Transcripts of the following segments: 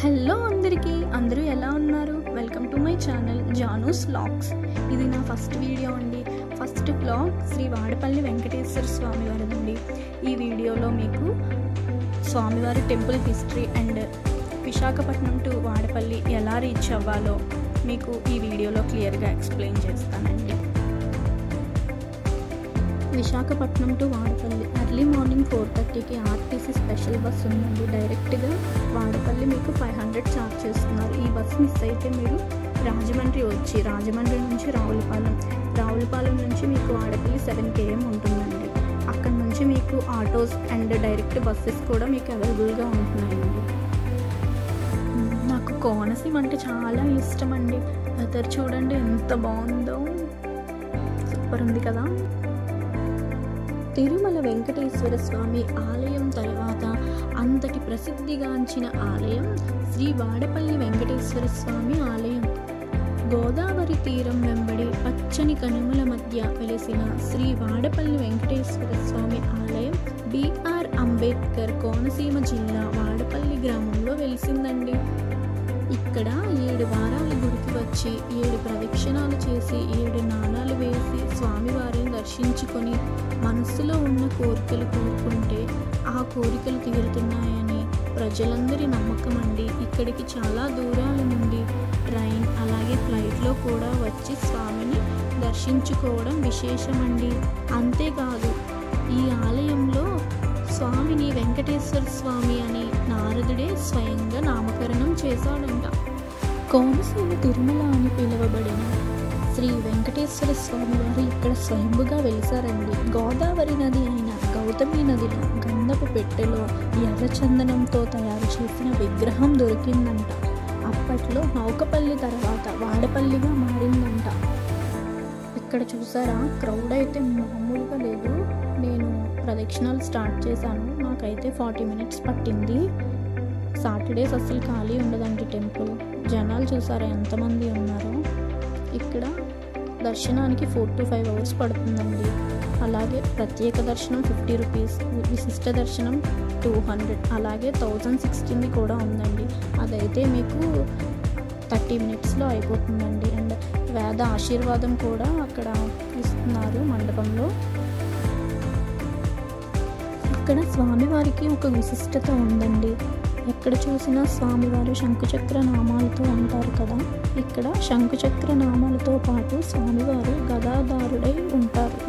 Hello అందరికీ, అందరూ ఎలా ఉన్నారు? Welcome to my channel Janu's vlogs. ఇది నా ఫస్ట్ వీడియో అండి. ఫస్ట్ వ్లాగ్ శ్రీ వాడపల్లి వెంకటేశ్వర స్వామి వారిదండి. ఈ వీడియోలో మీకు స్వామివారి temple history and Visakhapatnam to Vadapalli ఎలా రీచ్ అవ్వాలో మీకు ఈ వీడియోలో క్లియర్గా ఎక్స్ప్లెయిన్ చేస్తానండి. Visakhapatnam to Vadapalli early morning 4:30కి ఆర్టీసీ స్పెషల్ బస్ ఉందండి. డైరెక్ట్గా వాడపల్లి మీకు 500 ఛార్జ్ చేస్తున్నారు. ఈ బస్ మిస్ అయితే మీరు రాజమండ్రి వచ్చి రాజమండ్రి నుంచి రావులపాలెం నుంచి మీకు వాడపల్లి 7 km ఉంటుందండి. అక్కడ నుంచి మీకు ఆటోస్ అండ్ డైరెక్ట్ బస్సెస్ కూడా మీకు అవైలబుల్గా ఉంటున్నాయండి. నాకు కోనసీమ అంటే చాలా ఇష్టం అండి. వెదర్ చూడండి ఎంత బాగుందో, సూపర్ ఉంది కదా. తిరుమల వెంకటేశ్వర స్వామి ఆలయం తర్వాత అంతటి ప్రసిద్ధిగాంచిన ఆలయం శ్రీ వాడపల్లి వెంకటేశ్వర స్వామి ఆలయం. గోదావరి తీరం వెంబడి పచ్చని కనుమల మధ్య వెలిసిన శ్రీ వాడపల్లి వెంకటేశ్వర స్వామి ఆలయం బిఆర్ అంబేద్కర్ కోనసీమ జిల్లా వాడపల్లి గ్రామంలో వెలిసిందండి. ఇక్కడ 7 వారాల గుడికి వచ్చి 7 ప్రదక్షిణాలు చేసి 7 నాణాలు వేసి స్వామివారిని దర్శించుకొని మనస్సులో ఉన్న కోరికలు కోరుకుంటే ఆ కోరికలు తీరుతున్నాయని ప్రజలందరి నమ్మకం అండి. ఇక్కడికి చాలా దూరాల నుండి ట్రైన్ అలాగే ఫ్లైట్లో కూడా వచ్చి స్వామిని దర్శించుకోవడం విశేషమండి. అంతేకాదు ఈ ఆలయంలో స్వామిని వెంకటేశ్వర స్వామి అని నారదుడే స్వయంగా నామకరణం చేశాడంట. కోనసీమ తిరుమల అని పిలువబడిన శ్రీ వెంకటేశ్వర స్వామి వారు ఇక్కడ స్వయంభుగా వెలిసారండి. గోదావరి నది అయిన గౌతమి నదిలో గంధపు పెట్టెలో ఎర్రచందనంతో తయారు చేసిన విగ్రహం దొరికిందంట. అప్పట్లో నౌకపల్లి తర్వాత వాడపల్లిగా మారిందంట. ఇక్కడ చూసారా, క్రౌడ్ అయితే మామూలుగా లేదు. నేను ప్రదక్షిణాలు స్టార్ట్ చేశాను, నాకైతే 40 minutes పట్టింది. సాటర్డేస్ అస్సలు ఖాళీ ఉండదండి టెంపుల్. జనాలు చూసారా ఎంతమంది ఉన్నారో. ఇక్కడ దర్శనానికి 4 to 5 hours పడుతుందండి. అలాగే ప్రత్యేక దర్శనం 50 rupees, విశిష్ట దర్శనం 200, అలాగే 1016 కూడా ఉందండి. అదైతే మీకు 30 minutesలో అయిపోతుందండి. అండ్ వేద ఆశీర్వాదం కూడా అక్కడ ఇస్తున్నారు మండపంలో. ఇక్కడ స్వామివారికి ఒక విశిష్టత ఉందండి. ఎక్కడ చూసినా స్వామివారు శంకుచక్ర నామాలతో ఉంటారు కదా. ఇక్కడ శంకుచక్ర నామాలతో పాటు స్వామివారు గదాధారుడై ఉంటారు.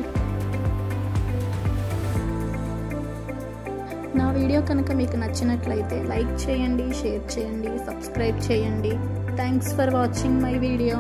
నా వీడియో కనుక మీకు నచ్చినట్లయితే లైక్ చేయండి, షేర్ చేయండి, సబ్స్క్రైబ్ చేయండి. Thanks for watching my video.